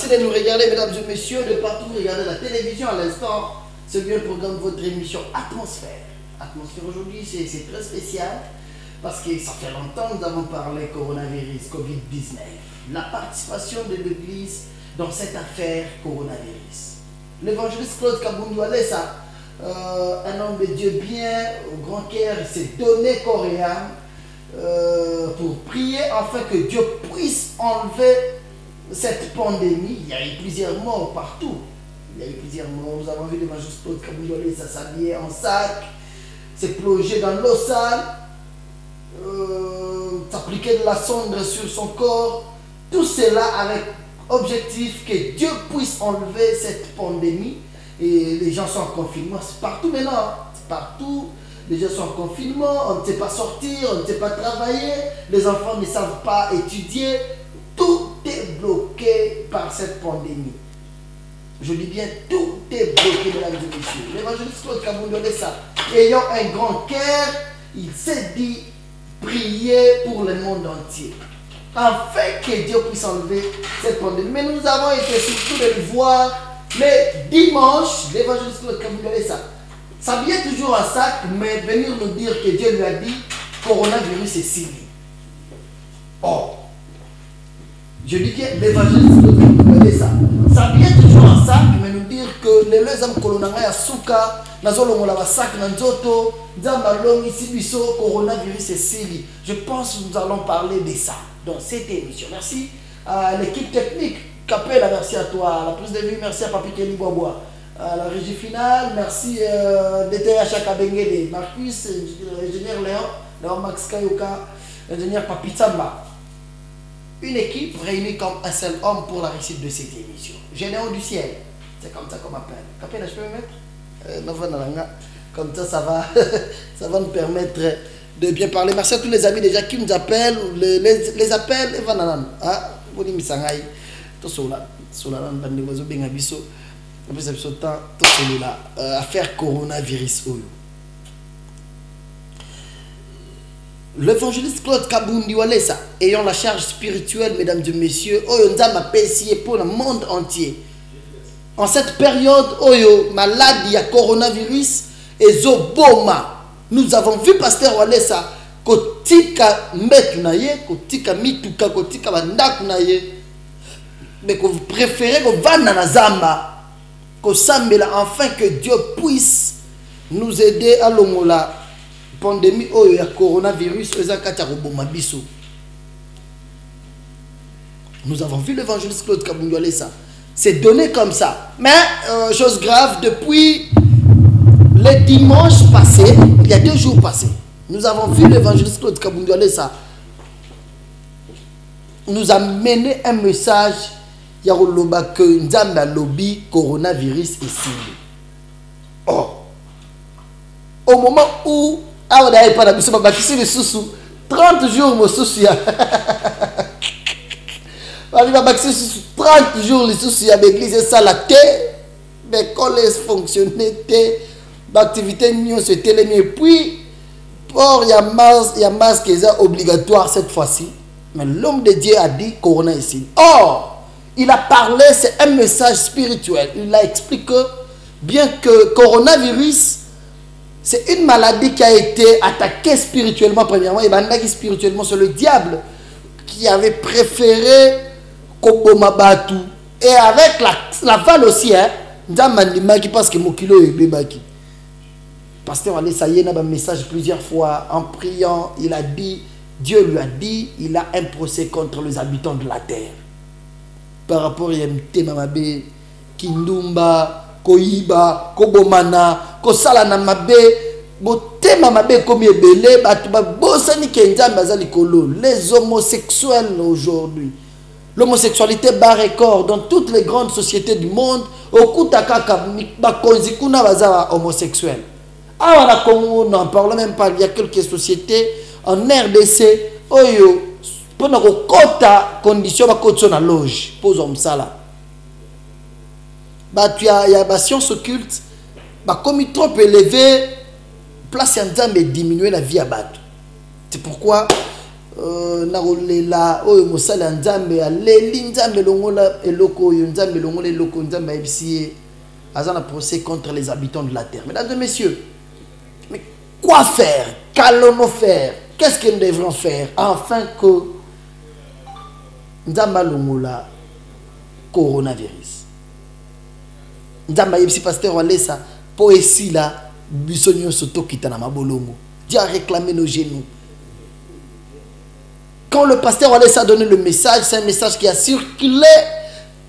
Merci de nous regarder, mesdames et messieurs, de partout. Regardez la télévision à l'instant. C'est bien le programme de votre émission Atmosphère. Atmosphère aujourd'hui, c'est très spécial parce que ça fait longtemps que nous avons parlé coronavirus, Covid-19. La participation de l'Église dans cette affaire coronavirus. L'évangéliste Claude Kabundu Alessa, un homme de Dieu bien, au grand cœur, il s'est donné corps et âme pour prier afin que Dieu puisse enlever cette pandémie. Il y a eu plusieurs morts partout. Il y a eu plusieurs morts. Nous avons vu l'évangéliste Claude Kabundu Alessa s'habiller en sac, se plonger dans l'eau sale, s'appliquer de la cendre sur son corps. Tout cela avec objectif que Dieu puisse enlever cette pandémie. Et les gens sont en confinement. C'est partout maintenant. C'est partout. Les gens sont en confinement. On ne sait pas sortir, on ne sait pas travailler. Les enfants ne savent pas étudier. Tout est bloqué par cette pandémie. Je dis bien, tout est bloqué, mesdames et messieurs. L'évangéliste Claude Kabundu Alessa, ayant un grand cœur, il s'est dit prier pour le monde entier, afin que Dieu puisse enlever cette pandémie. Mais nous avons été surtout de le voir le dimanche, l'évangéliste Claude Kabundu Alessa s'habillait toujours en sac, mais venir nous dire que Dieu lui a dit coronavirus est signé. Oh, je dis que l'évangéliste Claude Kabundu Alessa s'habillait toujours en sac, mais nous dire que les hommes colonanga ya suka, nazolongola ba sac na nzoto, nzamba longi sibiso coronavirus est signé. Je pense que nous allons parler de ça dans cette émission. Merci à l'équipe technique. Capella, merci à toi. À la prise de vue, merci à Papi Kelly Boisbois. À la régie finale, merci DTH Kabengele, Marcus, ingénieur Léon Max Kayoka, ingénieur Papi Tsamba. Une équipe réunie comme un seul homme pour la réussite de cette émission. Général du ciel, c'est comme ça qu'on m'appelle. Capella, je peux me mettre comme ça, ça va nous permettre de bien parler. Merci à tous les amis déjà qui nous appellent, les appels, affaire coronavirus. L'évangéliste Claude Kabundu Alessa, ayant la charge spirituelle, mesdames et messieurs, pour le monde entier. En cette période, maladie à coronavirus et zoboma, nous avons vu pasteur Alessa kotika mbetunaye, kotika mituka, kotika bandakunaye, mais que vous préférez que vanda na zamba, que sambela afin que Dieu puisse nous aider à longola pandémie oyo ya coronavirus ezakata roboma biso. Nous avons vu l'évangéliste Claude Kabundu Alessa c'est donné comme ça. Mais chose grave, depuis le dimanche passé, il y a 2 jours passés, nous avons vu l'évangéliste Claude Kabundu Alessa nous a mené un message. Il y a que Nzamba lobby coronavirus est signé. Oh, au moment où on a pas la mission, 30 jours, mon souci. 30 jours, les soucis à l'église, ça la terre, mais quand les fonctionnaient, l'activité n'y c'était les mieux. Puis, il y a masque obligatoire cette fois-ci. Mais l'homme de Dieu a dit Corona ici. Or, il a parlé, c'est un message spirituel. Il a expliqué bien que coronavirus, c'est une maladie qui a été attaquée spirituellement premièrement. Et bien, spirituellement, c'est le diable qui avait préféré Kobomabatu. Et avec la val aussi, hein, parce que mon kilo est bébaki. Pasteur Alessa y a un message plusieurs fois en priant. Il a dit, Dieu lui a dit, il a un procès contre les habitants de la terre. Par rapport à Yemte Mamabe, Kindumba, Koiba, Kobomana, Kosalana Mabe, Bote Mamabe comme Ebele, Bosani Kenjan Bazalikolo, les homosexuels aujourd'hui. L'homosexualité bat record dans toutes les grandes sociétés du monde. Au Kutakaka, Bakonzikuna Baza homosexuel. Ah, on n'en parle même pas. Il y a quelques sociétés en RDC. Oyo, pendant que quota condition, ma cote sur la loge. Pose comme ça là. Bah, tu as, il y a la science occulte. Bah, comme il est trop élevé, place en temps de diminuer la vie à battre. C'est pourquoi narolela oyo mosala nzambe aleli nzambe longola eloko oyo nzambe longola eloko nzambe ayebisi azana procès contre les habitants de la terre. Mesdames et messieurs, mais quoi faire? Qu'allons-nous faire? Qu'est-ce que nous devrons faire afin que nzambe longola coronavirus? Nzambe ayebisi pasteur Walesa poésie là bisonyo soto kitana mabolongo. Dieu a réclamé nos genoux. Quand le pasteur Walesa a donné le message, c'est un message qui a circulé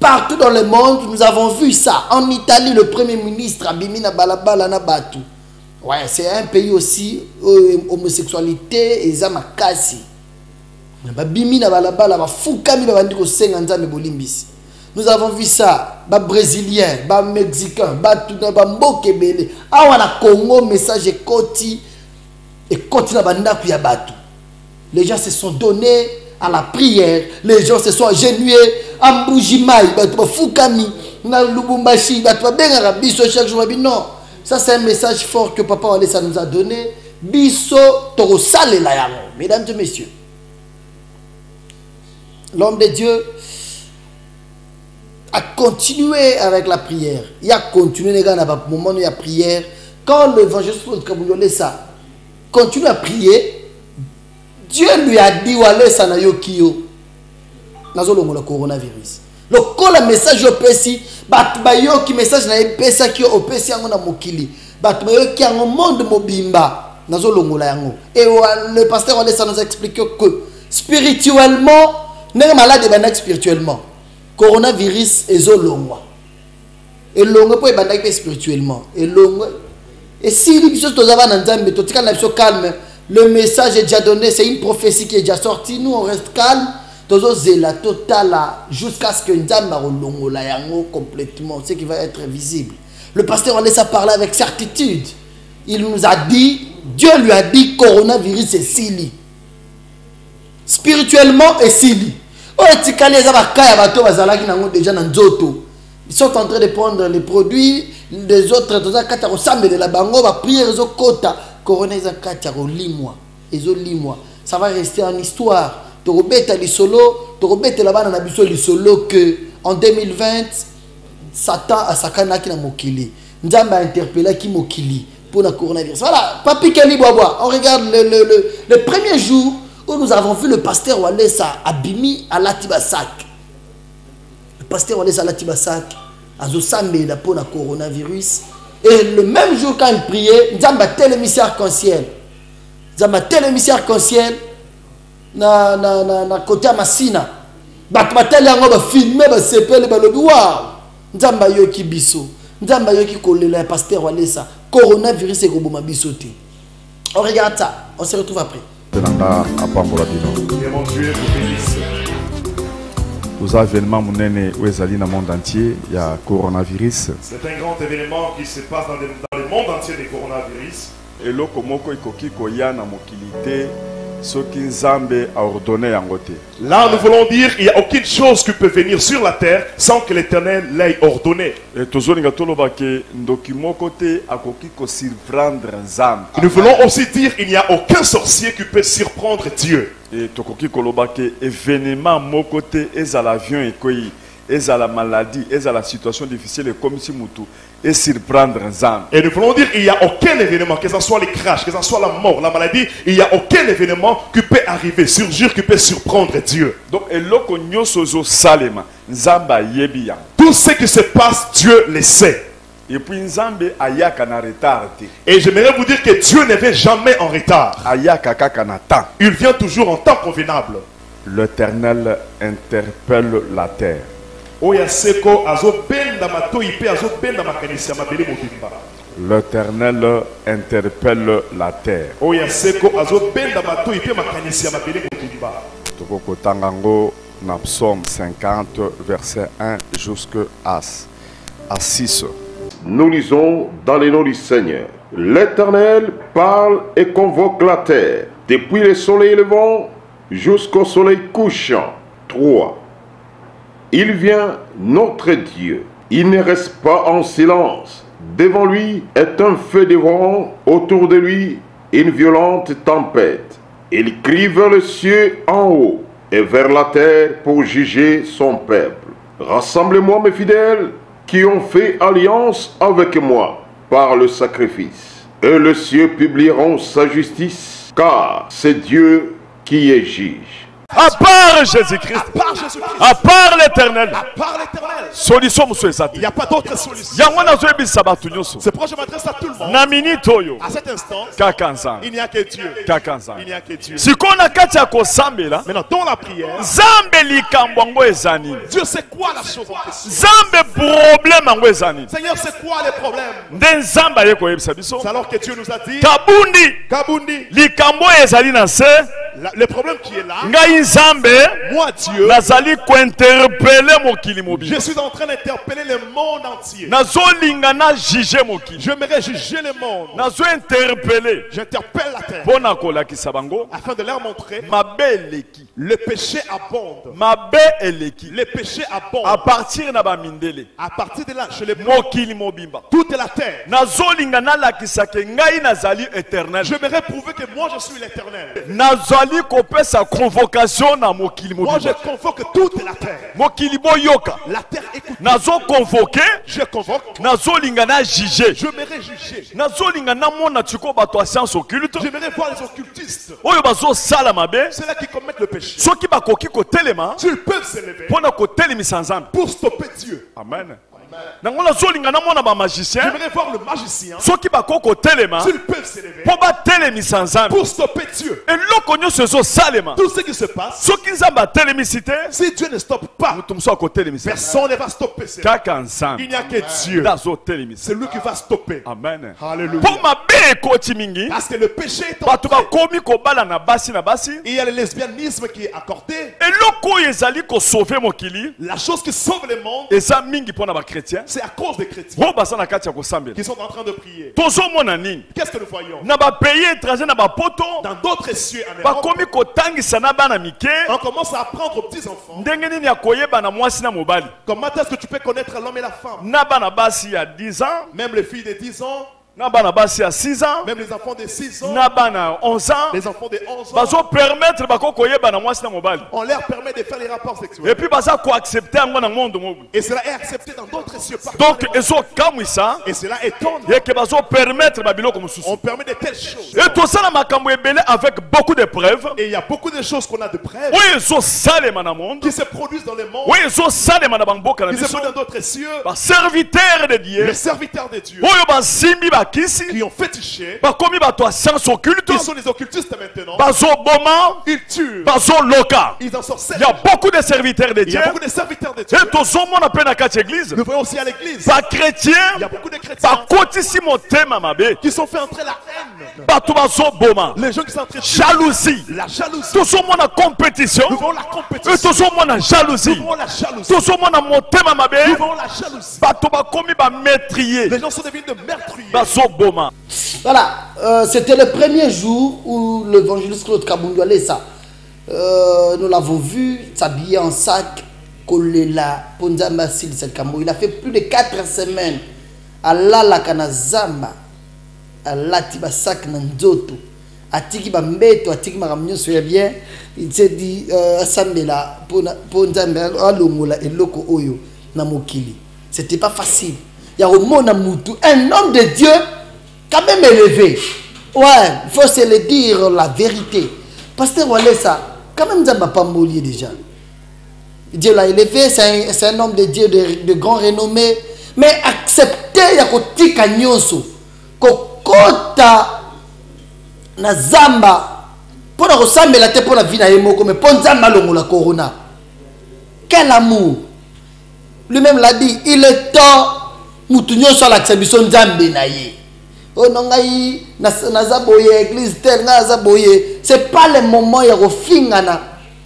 partout dans le monde. Nous avons vu ça. En Italie, le premier ministre Abimina Balabala Nabatu. Ouais, c'est un pays aussi homosexualité et zamakasi. Abimina Balabala Fukami Babandiko Senganzame Bolimbisi. Nous avons vu ça, les Brésiliens, les Mexicains, les Mbokebele. Awana Congo, message et Koti na Bandaku ya Batu. Les gens se sont donnés à la prière. Les gens se sont agenouillés. Amboujimaï, Fukami, Lubumbashi, chaque jour. Non, ça c'est un message fort que Papa Walesa nous a donné. Biso Torosale la yamo. Mesdames et messieurs, l'homme de Dieu a continué avec la prière. Il a continué, les gars, à un moment où il y a prière. Quand l'évangéliste Walesa continue à prier, Dieu lui a dit Walesa na yokio nazolongola coronavirus. Le col message opesi bat bayoki message na epesa ki opesi yango na mokili. Bat bayoki yango monde mobimba nazolongola yango. Et le pasteur Walesa nous a expliqué que spirituellement, n'est malade et spirituellement. Coronavirus ezolongwa. Et longue pour ebandaki spirituellement. Et longue. Et si les choses tozava na nzambe totika na biso calme. Le message est déjà donné, c'est une prophétie qui est déjà sortie. Nous, on reste calme. La totale jusqu'à ce que Nzamba la yango complètement, ce qui va être visible. Le pasteur Walesa parler avec certitude. Il nous a dit, Dieu lui a dit, coronavirus est sili. Spirituellement est sili. Ils sont en train de prendre les produits des autres. De la bango, va prier les autres. Corona ça va rester en histoire. Torobeta lisolo, torobeta la bana na biso lisolo que en 2020 Satan a sakanaki na mokili. Nzamba a interpellé ki mokili pour le coronavirus. Voilà, Papi Keli Bois. On regarde le premier jour où nous avons vu le pasteur Walesa Abimi à Latibasak. Le pasteur Walesa à Latibasak a zosambe la pour le coronavirus. Et le même jour quand il priait, Nzamba tel émissaire arc-en-ciel. Nzamba tel émissaire arc-en-ciel na côté Masina. Batmatel yango ba filmer ba sepele ba lobi wow. Nzamba yoki biso. Nzamba yoki kolela pasteur Walesa. Coronavirus et koboma biso te. On regarde ça. On se retrouve après. Que mon Dieu vous bénisse. Aux événements monene où ezali na monde entier, il y a coronavirus. C'est un grand événement qui se passe dans le monde entier des coronavirus. Et loko moko ikoki koya na mokilité soki nzambe a ordonné yango te. Là, nous voulons dire il n'y a aucune chose qui peut venir sur la terre sans que l'Éternel l'ait ordonné. Et tozoninga toloba ke ndoki moko te akoki ko surprendre nzambe. Nous voulons aussi dire il n'y a aucun sorcier qui peut surprendre Dieu. Et tokoki koloba ke événement moko te ezala avion ekoyi, ezala maladie, ezala situation difficile comme si mutu et surprendre nzambe. Et nous voulons dire il n'y a aucun événement, que ce soit les crashs, que ce soit la mort, la maladie, il n'y a aucun événement qui peut arriver, surgir, qui peut surprendre Dieu. Donc eloko nyoso zo salema nzamba yebi ya. Tout ce qui se passe, Dieu le sait. Et puis nzambe ayaka na retard te. Et j'aimerais vous dire que Dieu ne vient jamais en retard. Ayaka kaka na temps. Il vient toujours en temps convenable. L'Éternel interpelle la terre. L'Éternel interpelle la terre. Tokokotangango na Psaume 50 verset 1 jusqu'à 6. Nous lisons dans le nom du Seigneur. L'Éternel parle et convoque la terre, depuis le soleil levant jusqu'au soleil couchant. 3. Il vient, notre Dieu. Il ne reste pas en silence. Devant lui est un feu dévorant, autour de lui une violente tempête. Il crie vers le ciel en haut et vers la terre pour juger son peuple. Rassemblez-moi mes fidèles qui ont fait alliance avec moi par le sacrifice. Et les cieux publieront sa justice, car c'est Dieu qui est juge. À part Jésus-Christ, à part l'Éternel, solution il n'y a pas d'autre solution. C'est pourquoi je m'adresse à tout le monde. À cet instant, il n'y a que Dieu. Il n'y a que Dieu. Maintenant, dans la prière, Dieu sait quoi la chose en question. Seigneur, c'est quoi les problèmes? C'est alors que Dieu nous a dit Kabundi, le problème qui est là, moi Dieu, je suis en train d'interpeller le monde entier. J'aimerais juger le monde. J'interpelle la terre afin de leur montrer le péché abonde. Le péché abonde. À partir de là, je les toute la terre. J'aimerais prouver que moi je suis l'éternel. Moi je convoque toute la terre. La terre écoute. Je convoque. J'aimerais juger. J'aimerais voir les occultistes. Ceux-là qui commettent le péché. S'ils peuvent s'élever pour stopper Dieu. Amen. J'aimerais voir le magicien. S'ils peuvent s'élever pour stopper Dieu. Tout ce qui se passe, si Dieu ne stoppe pas, personne ne va stopper cela. Il n'y a que Dieu. C'est lui qui va stopper. Amen. Alléluia. Parce que le péché est entré. Il y a le lesbianisme qui est accordé. La chose qui sauve le monde, c'est à cause des chrétiens qui sont en train de prier. Qu'est-ce que nous voyons? Dans d'autres cieux en Europe, on commence à apprendre aux petits enfants comment est-ce que tu peux connaître l'homme et la femme. Même les filles de 10 ans, même les enfants de 6 ans, les enfants de 11 ans, on leur permet de faire les rapports sexuels. Et cela est accepté dans d'autres cieux. Donc, et cela étonne. On permet de telles choses. Avec beaucoup de preuves. Et il y a beaucoup de choses qu'on a de preuves qui se produisent dans le monde, qui se produisent dans d'autres cieux. Les serviteurs de Dieu, qui ont fétiché, ils sont les occultistes maintenant. Ils tuent, ils en sorcent. Il y a beaucoup de serviteurs de Dieu. Nous voyons aussi à l'église. Il y a beaucoup de chrétiens qui sont fait entrer la haine. Les gens qui sont entrés jalousie. La jalousie. Nous voyons la compétition. Nous voyons la compétition. Nous voyons la jalousie. Nous voyons la jalousie. Nous voyons la jalousie. Les gens sont devenus de meurtriers. Voilà, c'était le premier jour où l'évangéliste Claude Kabundi Alessa, nous l'avons vu s'habiller en sac, coller la Ponzamba Sil Kambo. Il a fait plus de 4 semaines à la Kanazamba, à Latiba Sac Nanzoto, à Tiki Bambeto, à Tiki Maramnyo, soyez bien. Il s'est dit, Sambela, Ponzamba, Alomola et Loko Oyo, Namokili. C'était pas facile. Il y a un homme de Dieu, quand même élevé. Ouais, il faut se le dire la vérité. Pasteur Walesa, quand même, ça ne m'a pas mouillé déjà. Dieu l'a élevé, c'est un homme de Dieu de grand renommée. Mais accepter, il y a un kanyoso, kokota na zamba, pour la ressembler la tête pour la vie na yemoko, mais pour zamba la corona. Quel amour! Lui-même l'a dit, il est temps. Moutounyo sur l'acceptation Nzambe na ye. Oh non ngai naza boye église tel naza boye. C'est pas le moment ya rofingana.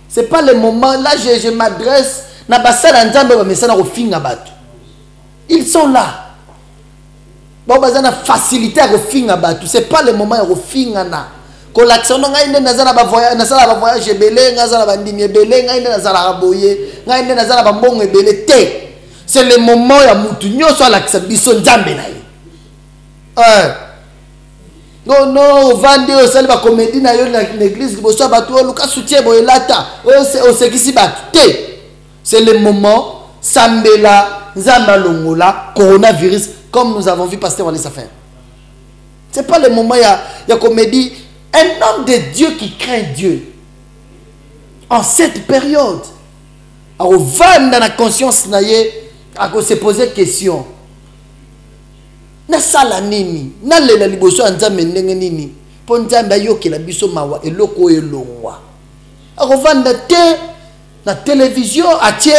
C'est pas le moment là je m'adresse na basala Nzambe ba mesana rofinga batu. Ils sont là. Bon bazana facilité à rofinga batu. C'est pas le moment ya rofingana. Ko l'action ngai nde nazala ba voyage belé nazala ba ndimi belé ngai nde nazala boye ngai nde nazala ba mbongo belé te. C'est le moment où il y a Non, non, vende au salle va comédie na l'église, bo so bato luka soutien bo elata. O se kisi batte. C'est le moment sambela nzamba longola coronavirus comme nous avons vu pasteur Wallace faire. C'est pas le moment il y a comédie, un homme de Dieu qui craint Dieu. En cette période, à vendre dans la conscience naie, à se poser question. Na sala nini na lela liboso anzambe ndenge nini po nzambe ayokela biso mawa eloko elongwa akovanda te na télévision atie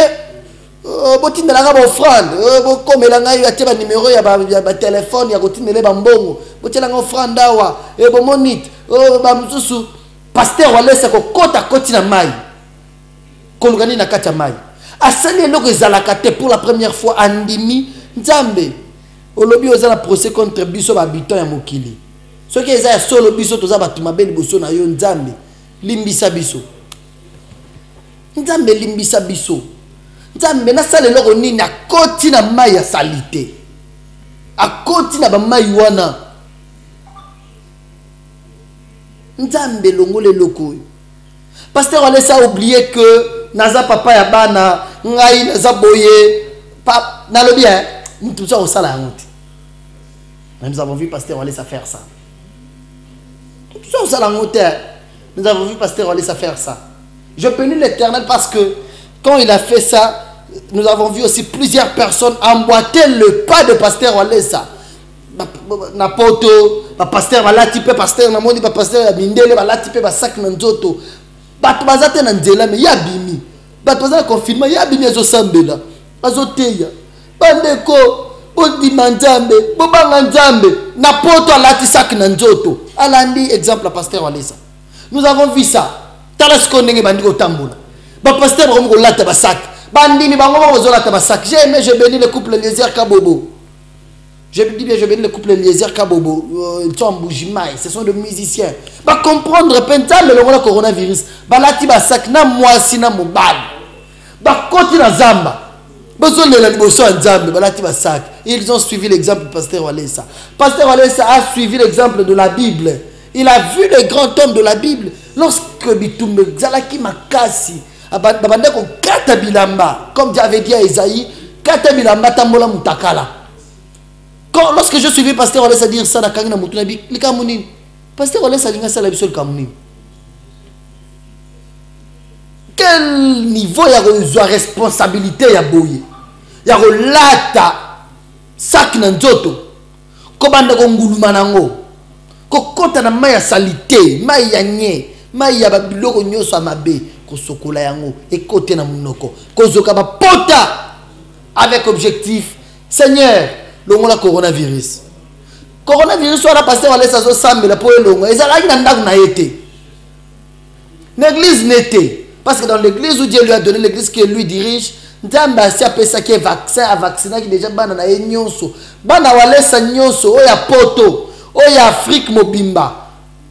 botindela ka ba offrande bokomela ngai atie ba numéro ya ba téléphone ya kotindela ba mbongo botela nga offrande awa bo monite ba mzusu pasteur Wallace ko kota koti na mai kolugani na kati ya mai asali eloko ezalaka te pour la première fois andimi nzambe olobi oza na procès contre biso ba habitant ya mokili soki eza ya solo biso toza batu mabe liboso na yo nzambe limbisa biso nzambe limbisa biso nzambe nasala eloko nini akoti na mai ya salite akoti na bamai wana nzambe longola eloko oyo pasteur Wallace a oublié que naza papa ya bana ngai naza boye nalobi mutu ça osala yango te. Nous avons vu pasteur Wallace faire ça. Nous avons vu pasteur Wallace faire ça. Je bénis l'Éternel parce que quand il a fait ça, nous avons vu aussi plusieurs personnes emboîter le pas de pasteur Wallace. Napoto, pasteur Valatipe, pasteur Namoni, pasteur Mindele, Valatipe, Basak Nanzoto. Batbazate Nanzela, mais Yabimi. Batbazate confinement, Yabimi Azosambela. Azoteya. Bandeko. Bondima nzambe, bobanga nzambe, na poto alati sak na nzoto. Alandi exemple à pasteur Wallace. Nous avons vu ça. Tala siko ndenge bandiko tambola. Ba pasteur ba ko lata ba sak. Bandimi bango ba ko lata ba sak. J'ai aimé, je bénis le couple Eliezer Kabobo. Je dis bien, je bénis le couple Eliezer Kabobo. Ils sont en Bougimaï, ce sont des musiciens. Ba comprendre pental le coronavirus. Ba lati ba sak na mwasi na mobal. Ba koti na zamba. Ils ont suivi l'exemple du pasteur Wallace. Pasteur Wallace a suivi l'exemple de la Bible. Il a vu les grands hommes de la Bible. Lorsque Bitumbe Zalaki Makasi, comme Dieu avait dit à Esaïe, lorsque je suivis pasteur Wallace dire ça, pasteur Wallace a dit ça la Bible. Quel niveau il y a de responsabilité il y a boye il y a lata sak na nzoto ko banda ko nguluma nango ko kota na mai ya salite mai ya nye mai ya babiloko nyoso amabe ko sokola yango e kote na munoko ko zoka ba pota avec objectif Seigneur longola coronavirus wana pasteur Wallace azo sambela po elongo ezalaki na ndaku na yete l'église n'était. Parce que dans l'église où Dieu lui a donné, l'église que lui dirige, Nzambe a appelé ça qui est vaccin, à vacciner qui déjà bana na nyonso. Bana Wallace nyonso, oya poto, oya Afrique mobimba.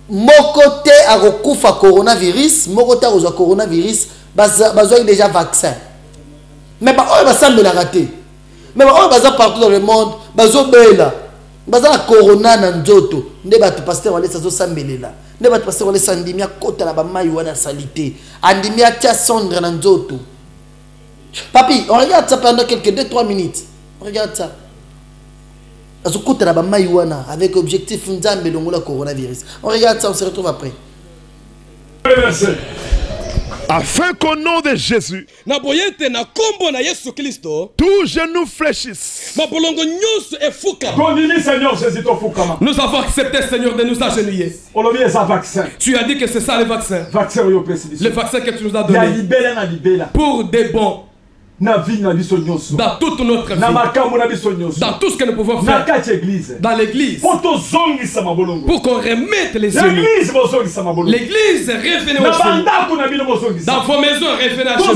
Mokote a recouvert coronavirus, mokote a recouvert coronavirus, bazoy déjà vaccin. Mais bah oya basambe la raté. Mais bah oya baza partout dans le monde, bazo bela. Baza la corona na nzoto. Nde ba pasteur Wallace azo sambelela. Ne va passer les sandimia kota la bamaï ou la salité. Andimia tia sondre na nzoto. Papi, on regarde ça pendant quelques 2-3 minutes. On regarde ça. Azo kota la bamaï ou avec objectif nzambe longola coronavirus. On regarde ça, on se retrouve après. Afin qu'au nom de Jésus, tout genou fléchisse. Nous avons accepté, Seigneur, de nous agenouiller. Tu as dit que c'est ça le vaccin. Le vaccin que tu nous as donné. Pour des bons. Dans toute notre vie, dans tout ce que nous pouvons faire dans l'église, pour qu'on remette les yeux. L'église, revenez au chemin. Dans vos maisons, revenez à chemin.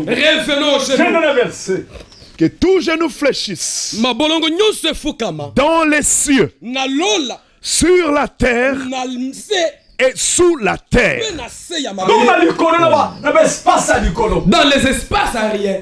Revenez au chemin. Que tout genou fléchisse dans les cieux, sur la terre et sous la terre. Dans les espaces aériens.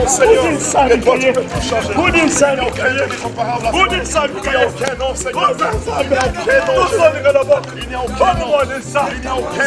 croyons, Seigneur, que toi tu peux tout changer. Il n'y a aucun Dieu comparable à toi. Il n'y a aucun nom, Seigneur. Il n'y a aucun nom. Il n'y a aucun nom. Il n'y a aucun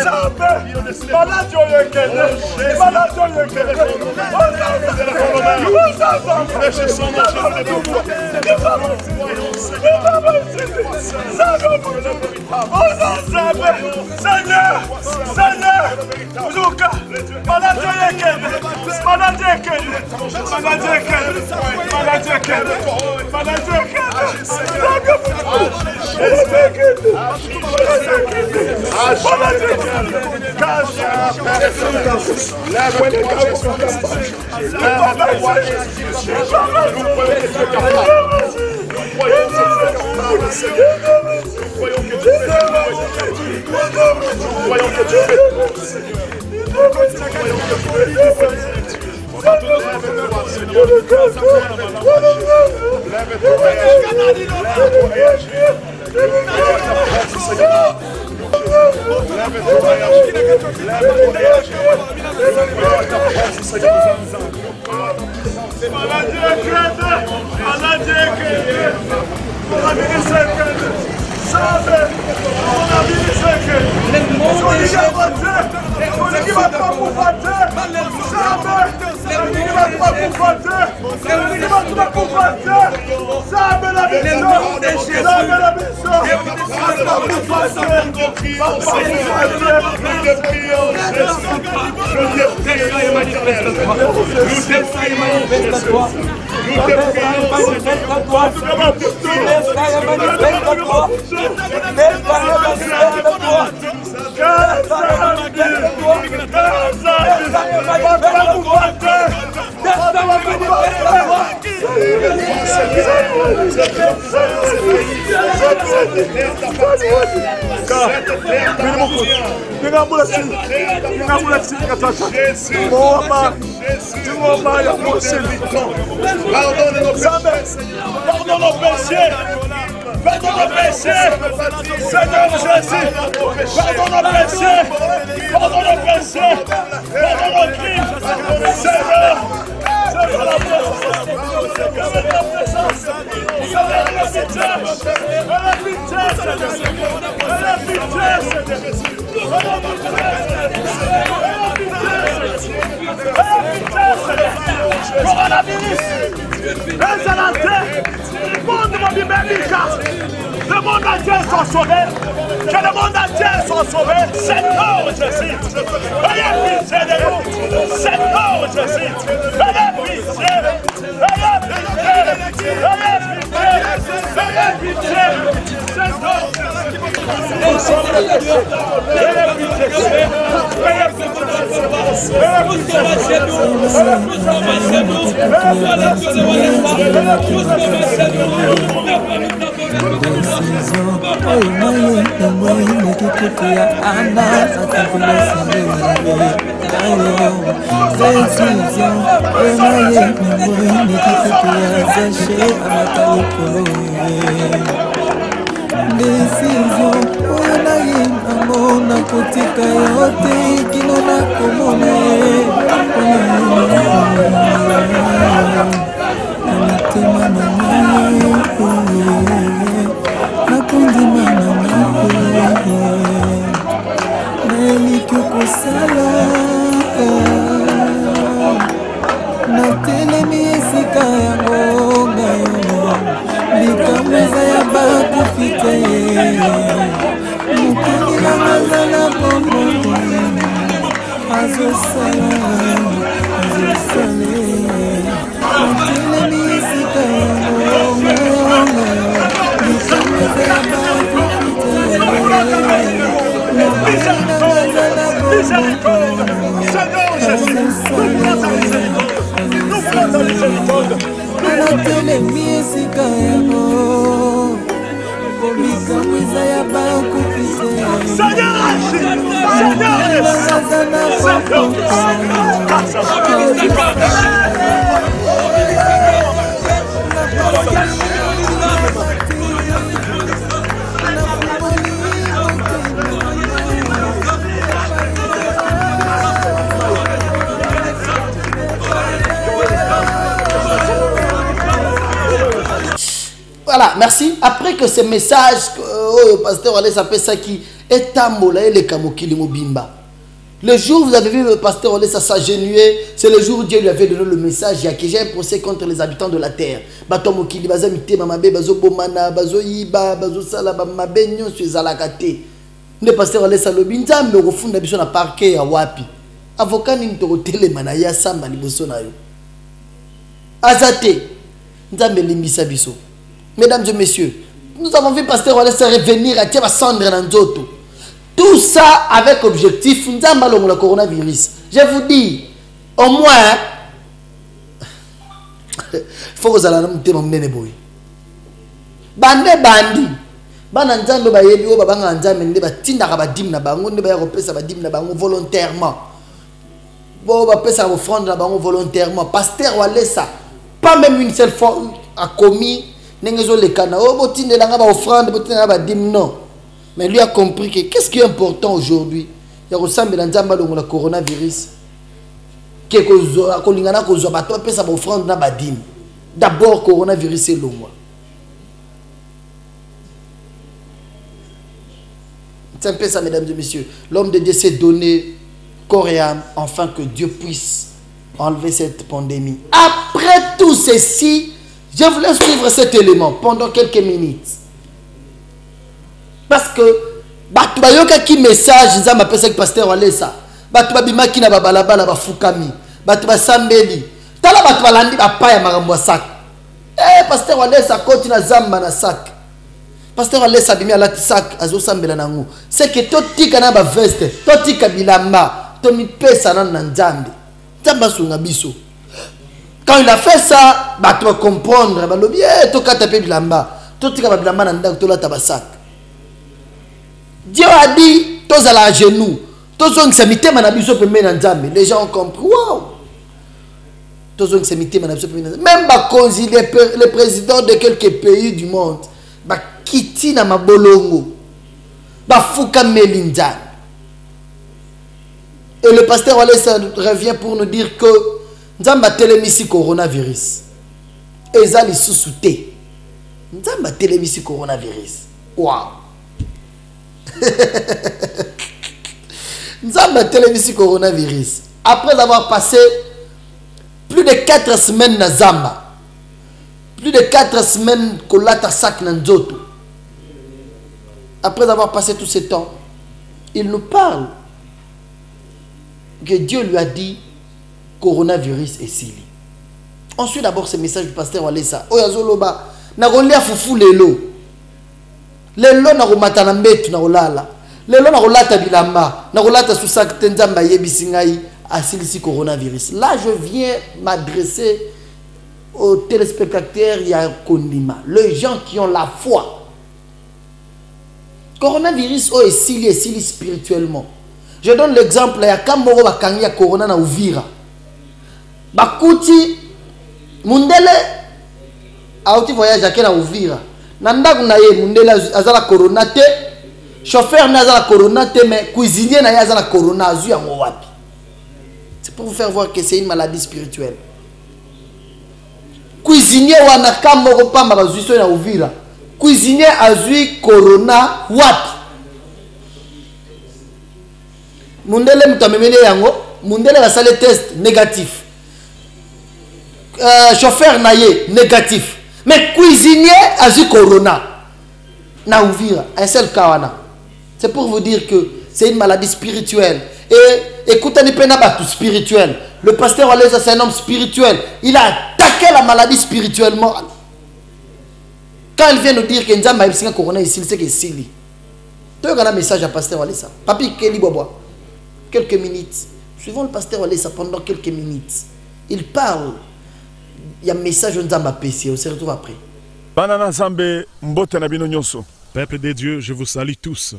Pardonne nos péchés. Pardonne nos péchés. Seigneur Jésus. Pardonne nos péchés. Pardonne nos péchés. Pardonne nos crimes. Seigneur. Seigneur la présence. Seigneur la présence. Seigneur la pitié. La pitié, Seigneur. La pitié, Seigneur. Coronavirus. Le monde entier soit sauvé. Que le monde entier soit sauvé. Seigneur Jésus. Ayez pitié de nous. Seigneur Jésus. Ayez pitié. Ayez pitié. Ayez pitié. Ayez pitié. Seigneur. Nous sommes les pécheurs. Ayez pitié. Ayez pitié. Décision, on a eu un monde à côté de qui n'en a commandé. merci. Après que ce message, le pasteur Olé s'appelle ça qui est ambola et les kamokili mobimba. Le jour où vous avez vu le pasteur Olé s'agenouiller, c'est le jour où Dieu lui avait donné le message. Il y a que j'ai un procès contre les habitants de la terre. Batomokili, bazamite, mamabe, bazo bomana, bazo yiba, bazo sala, bamabe, nyon, suezalakate. Le pasteur Olé salobi, nzambe, au fond d'habitude, na parquet à wapi. Avocat ni mtoro telemana, ya samba, liboso na yo. Azate, nzambe limbisa biso. Mesdames et messieurs, nous avons vu pasteur Olé se revenir à Tiaba Sandre Nanzoto. Tout ça avec objectif, le coronavirus. Je vous dis, au moins, il faut que vous allez me dire, bande bandi, bana nzambe ba yebi o babanga nzambe nde batinda ka badim na bango nde ba ya kopesa badim na bango volontairement. Bo ba pesa offrande na bango volontairement. Pasteur Walesa, pas même une seule fois a commis nengezo le kana o botinde na ba offrande botinde na badim non. Mais lui a compris que qu'est-ce qui est important aujourd'hui? Il y a ressemble dans le coronavirus. D'abord, coronavirus c'est l'homme. C'est un peu ça, mesdames et messieurs. L'homme de Dieu s'est donné corps et âme afin que Dieu puisse enlever cette pandémie. Après tout ceci, je voulais suivre cet élément pendant quelques minutes. Parce que batu bayoka ki message za ma pesa ki pasteur Walesa batu babima ki na babalabala bafukami batu basambeli tala batu balandi bapaya makambo sak pasteur Walesa koti na zamba na sak pasteur Walesa bimi alati sak azo sambela nango c'est que totika na ba veste totika bilamba to mi pesa na nzambe tamba sunga biso quand il a fait ça batu va comprendre balobi to kata pe bilamba totika ba bilamba na ndako to lata ba sak. Dieu a dit, tous à genoux, tous ont s'amité manabiso pour les gens ont compris, waouh! Tous ont s'amité manabiso pour même les présidents de quelques pays du monde, kiti na mabolongo, fuka melinzan. Et le pasteur Walesa revient pour nous dire que Nzamba télémisi coronavirus. Et ça les sous-souté. Nzamba télémisi coronavirus. Waouh! Nous avons télévisé coronavirus. Après avoir passé plus de 4 semaines dans Zamba, plus de 4 semaines qu'on l'a sac dans Nzoto. Après avoir passé tout ce temps, il nous parle que Dieu lui a dit coronavirus est sili. On suit d'abord ce message du pasteur Walesa. Oyazoloba, na golia fufu lelo. Lelo na komata na mbetu na kolala. Lelo na kolata bilamba, na kolata susak tenzamba yebisi ngai asilisi coronavirus. Là je viens m'adresser aux téléspectateurs ya kondima, les gens qui ont la foi. Coronavirus est sili spirituellement. Je donne l'exemple ya Kamboro bakangi ya corona na Uvira. Bakuti mundele auti voyage akena Uvira. Nanda kunaye mundele azala corona te, chauffeur na azala corona te, mais cuisinier na azala corona azu ya wapi. C'est pour vous faire voir que c'est une maladie spirituelle. Cuisinier wana Kamboro pamba bazu so na Uvira. Cuisinier azu corona wapi. Mundele mutamemele yango, mundele va sale test négatif. Chauffeur naye négatif. Mais cuisinier a eu corona. Na Uvira, un seul kawana. C'est pour vous dire que c'est une maladie spirituelle. Et écoutez, tout spirituel. Le pasteur Walesa, c'est un homme spirituel. Il a attaqué la maladie spirituellement. Quand il vient nous dire que Nzamba a corona ici, c'est que c'est lui. Tu as un message à pasteur Walesa. Papi Kelly Bobo. Quelques minutes. Suivons le pasteur Walesa pendant quelques minutes. Il parle. Il y a un message de Nzamba PC. On se retrouve après. Banana Zambe mbote na bino nyonso. Peuple de Dieu, je vous salue tous.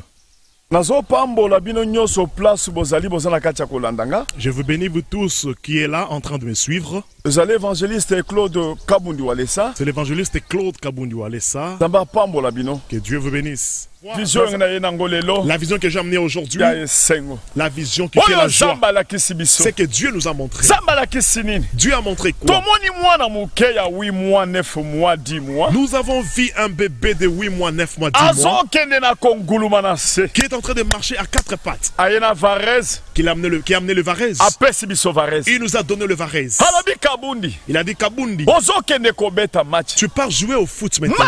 Nazo pambola bino nyonso place bozali bozana kati ya kolandanga. Je vous bénis vous tous qui est là en train de me suivre. Ezali évangéliste Claude Kabundi Walesa. C'est l'évangéliste Claude Kabundi Walesa. Zamba pambola bino. Que Dieu vous bénisse. La vision que j'ai amenée aujourd'hui, la vision qui fait la joie, c'est que Dieu nous a montré. Dieu a montré quoi? Nous avons vu un bébé de 8 mois, 9 mois, 10 mois qui est en train de marcher à 4 pattes. Qui a amené le Varese. Il nous a donné le Varese. Il a dit Kabundi, tu pars jouer au foot maintenant.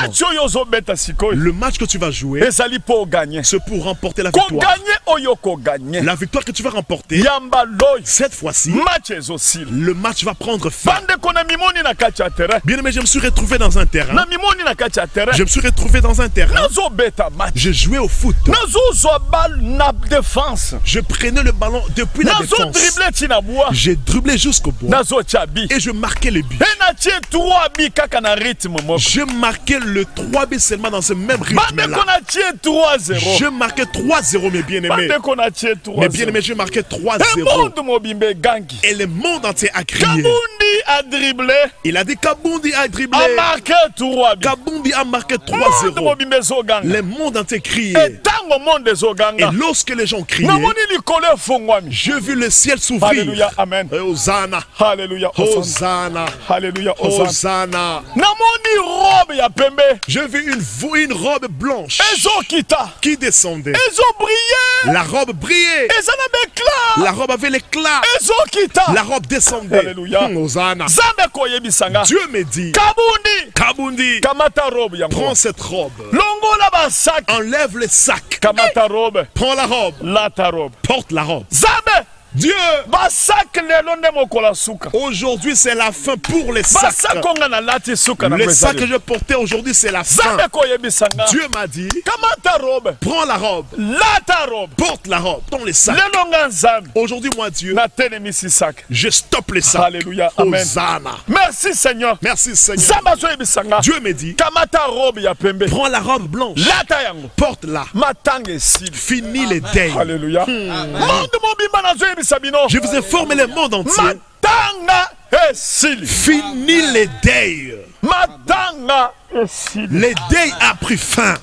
Le match que tu vas jouer, c'est pour remporter la victoire. La victoire que tu vas remporter, cette fois-ci, le match va prendre fin. Bien aimé, je me suis retrouvé dans un terrain. Je me suis retrouvé dans un terrain. Je jouais au foot. Je prenais le ballon depuis la défense. J'ai dribblé jusqu'au bout. Et je marquais le but. Je marquais le 3 buts seulement dans ce même rythme-là. Je marquais 3-0, mes bien-aimés. Mes bien-aimés, je marquais 3-0. Et le monde entier a crié. Il a dit Kabundi a dribblé. Kabundi a marqué 3-0. Le monde entier criait. Et lorsque les gens criaient, j'ai vu le ciel s'ouvrir. Alléluia, amen. Hosanna. Alléluia, Hosanna. Alléluia, Hosanna. J'ai vu une robe blanche qui descendait. La robe brillait. La robe avait l'éclat. La robe descendait. Alléluia. Hosanna. Dieu me dit, Kabundi, prends cette robe. Enlève le sac. Prends la robe. Porte la robe. Dieu, aujourd'hui c'est la fin pour les sacs. Le sac que je portais aujourd'hui c'est la fin. Dieu m'a dit, prends la robe, porte la robe dans les sacs. Aujourd'hui moi Dieu, je stoppe les sacs. Alléluia, amen. Hosanna. Merci Seigneur. Merci Seigneur. Dieu me dit, prends la robe blanche, porte-la. Finis les deuils. Alléluia. Je vous ai formé le monde entier. Fini les deuils. Les deuils a pris fin.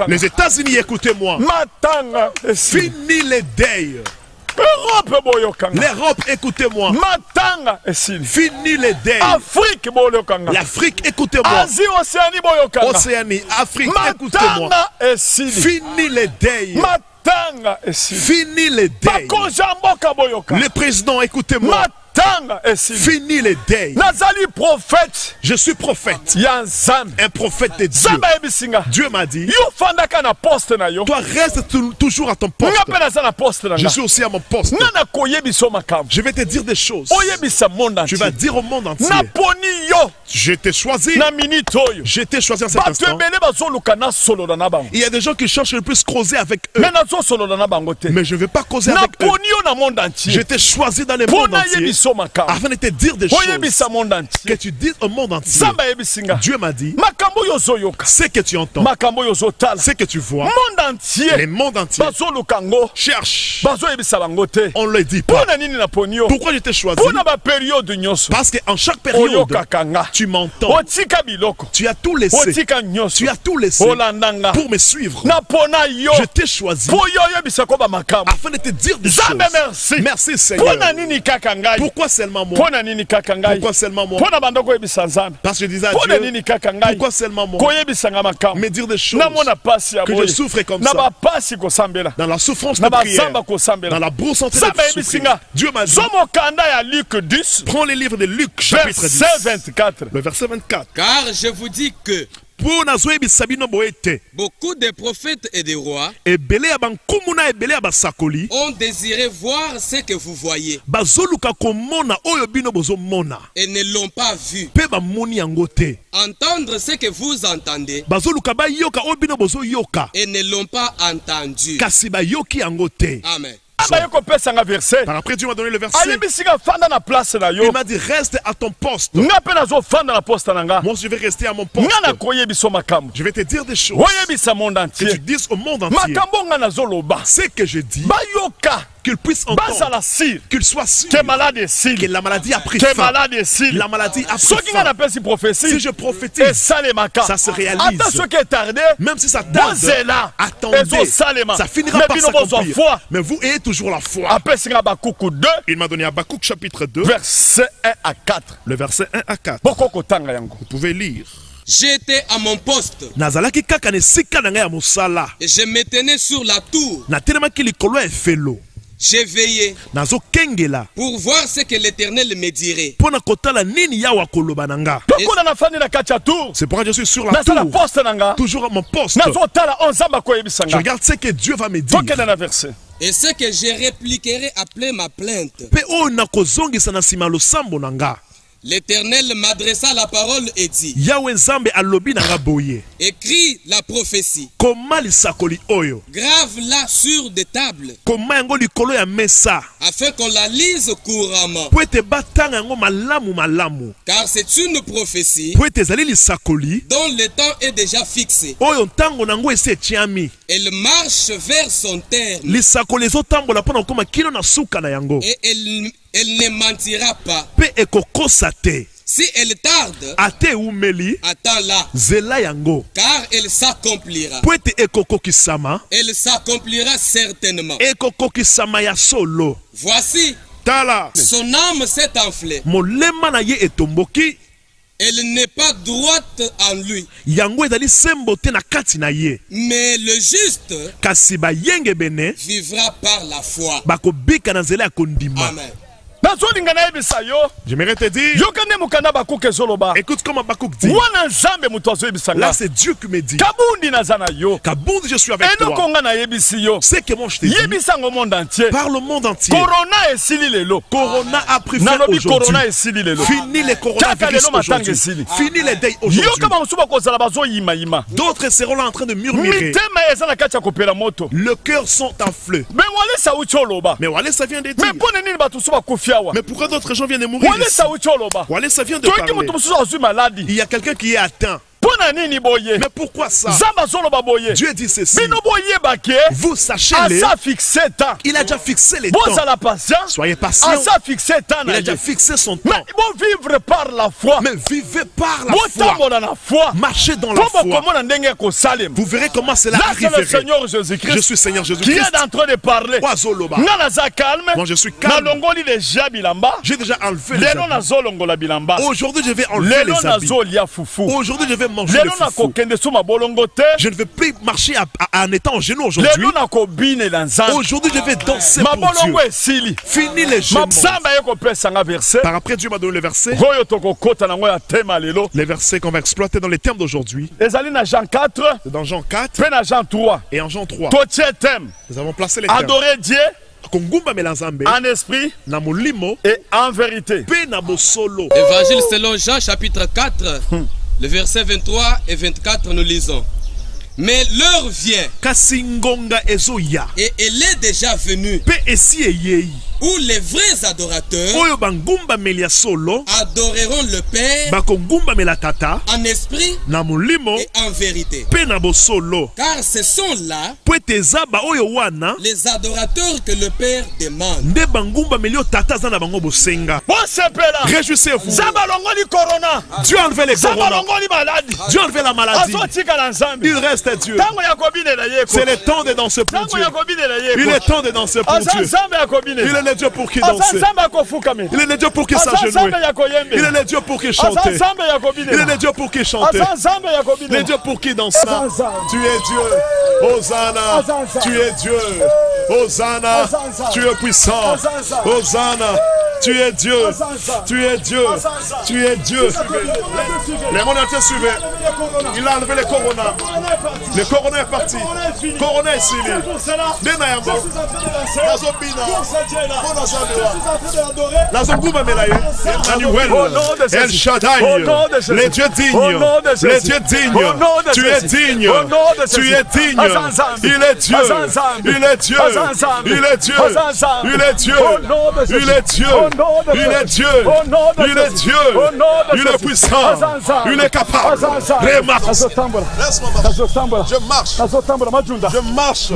Les États-Unis, écoutez-moi. Fini les deuils. L'Europe, écoutez-moi. Fini les deuils. L'Afrique, écoutez-moi. Océanie, Afrique, écoutez-moi. Fini les deuils. Fini les deuils. Le président, écoutez-moi. Fini les deuils. Je suis prophète. Un prophète de Dieu. Dieu m'a dit, toi reste toujours à ton poste. Je suis aussi à mon poste. Je vais te dire des choses. Tu vas dire au monde entier, je t'ai choisi. Je t'ai choisi en cet instant. Il y a des gens qui cherchent le plus causer avec eux. Mais je ne vais pas causer avec eux. Je t'ai choisi dans le monde entier afin de te dire des choses que tu dises au monde entier. Dieu m'a dit, ce que tu entends, ce que tu vois, le monde entier cherche. On ne le dit pas. Pourquoi je t'ai choisi? Parce qu'en chaque période, tu m'entends. Tu as tout laissé. Tu as tout laissé pour me suivre. Je t'ai choisi afin de te dire des choses. Merci Seigneur. Pourquoi seulement moi? Pourquoi seulement moi? Parce que je disais à Dieu, pourquoi seulement moi? Me dire des choses que je souffre comme ça. Dans la souffrance de prière, dans la brousse en train de souffrir. Dieu m'a dit, prends les livres de Luc chapitre 10, le verset 24. Car je vous dis que beaucoup de prophètes et de rois ont désiré voir ce que vous voyez et ne l'ont pas vu. Entendre ce que vous entendez et ne l'ont pas entendu. Amen. Par après Dieu m'a donné le verset. Il m'a dit reste à ton poste. Moi je vais rester à mon poste. Je vais te dire des choses que tu dises au monde entier. Ce que je dis, qu'il puisse entendre, qu'il soit sûr que la maladie a pris fin. La maladie a pris fin. Si je prophétise, ça se réalise. Même si ça tarde, attendez, ça finira par s'accomplir. Mais vous ayez toujours la foi. Il m'a donné Habakkuk chapitre 2, verset 1 à 4. Le verset 1 à 4. Vous pouvez lire. J'étais à mon poste. Et je me tenais sur la tour. J'ai veillé pour voir ce que l'Éternel me dirait. C'est pourquoi je suis sur la tour, toujours à mon poste. Je regarde ce que Dieu va me dire. Et ce que je répliquerai après ma plainte. L'Éternel m'adressa la parole et dit: écris la prophétie, grave-la sur des tables, afin qu'on la lise couramment. Car c'est une prophétie dont le temps est déjà fixé. Elle marche vers son terme, et elle ne mentira pas. Si elle tarde, attends-la, car elle s'accomplira. Elle s'accomplira certainement. Voici, son âme s'est enflée. Elle n'est pas droite en lui. Mais le juste vivra par la foi. Amen. J'aimerais te dire, écoute comme Habakkuk dit. Là c'est Dieu qui me dit, Kabundi je suis avec toi. C'est que moi je te dis, par le monde entier. Corona a pris fin aujourd'hui. Fini les coronavirus aujourd'hui. Fini les deuils aujourd'hui. D'autres seront là en train de murmurer. Le cœur sont en feu. Mais Wale ça vient de dire. Mais pourquoi d'autres gens viennent de mourir ici? Wale ça vient de parler. Il y a quelqu'un qui est atteint. Mais pourquoi ça? Dieu dit ceci. Vous sachez-le, il a déjà fixé les temps. Soyez patients. Il a déjà fixé son temps. Mais vivez par la foi. Marchez dans la foi. Vous verrez comment cela arriverait. Je suis Seigneur Jésus-Christ qui est en train de parler. Moi je suis calme. J'ai déjà enlevé les habits. Aujourd'hui je vais enlever les habits. Aujourd'hui je vais manger le foufou. Je ne vais plus marcher en étant en genoux aujourd'hui. Aujourd'hui je vais danser pour Dieu. Fini les genoux. Par après Dieu m'a donné le verset. Les versets qu'on va exploiter dans les termes d'aujourd'hui. Dans Jean 4 et en Jean 3. Nous avons placé les termes. Adorer Dieu en esprit et en vérité. Évangile selon Jean chapitre 4, le verset 23 et 24 nous lisons. Mais l'heure vient et elle est déjà venue où les vrais adorateurs adoreront le Père en esprit et en vérité. Car ce sont là les adorateurs que le Père demande. Réjouissez-vous. Dieu a enlevé les corona. Dieu a enlevé la maladie. Il reste Dieu. C'est le temps de danser pour Dieu. Il est temps de danser pour Dieu. Il est le Dieu pour qui danser. Il est le Dieu pour qui s'agenouiller. Il est le Dieu pour qui chanter. Il est le Dieu pour qui chanter. Le Dieu pour qui danser. Tu es Dieu. Hosanna. Tu es Dieu. Hosanna. Tu es puissant. Hosanna. Tu es Dieu. Tu es Dieu. Tu es Dieu. Les mondes entiers suivaient. Il a enlevé les coronas. Le corona est parti. Corona est fini. Denayango. Nazobina. Nazobuma Melaye. Emmanuel. El Shaddai. Les dieux dignes. Les dieux dignes. Tu es digne. Tu es digne. Il est Dieu. Il est Dieu. Il est Dieu. Il est Dieu. Il est Dieu. Il est Dieu. Il est Dieu. Il est puissant. Il est capable. Je marche. Je marche. Je marche.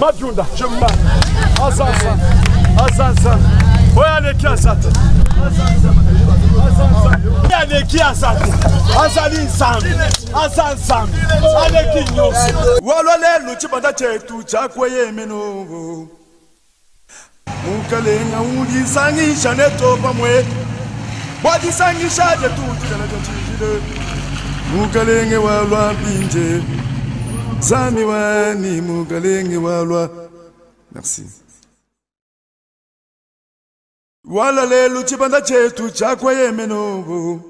Azanza. Oya neki azate. Oya neki azate. Azali nsambi. Azansambi. Aleki nyosi. Walole luchi banda chetu chakwe yemeno. Mukalenga uli sangi shaneto pamwe. Wadi sangi shaje tu tikala chachile. Mukalenge walwa binje. Zami wani mukalenge walwa. Merci. Wala lelu chibanda chetu chakwa yemeno.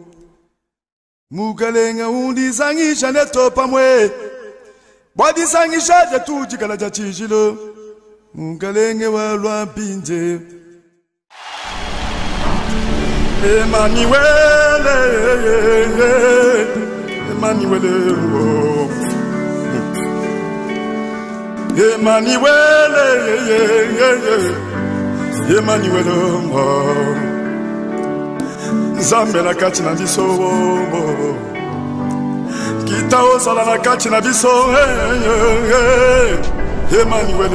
Mukalenga undi sangisha neto pamwe. Wadi sangisha jetu jikala jachijilo. Mukalenge walwa pinje. Emmanuel, Emmanuel, Emmanuel, Emmanuel, Nzambe na kati na biso, kita osala na kati na biso, Emmanuel,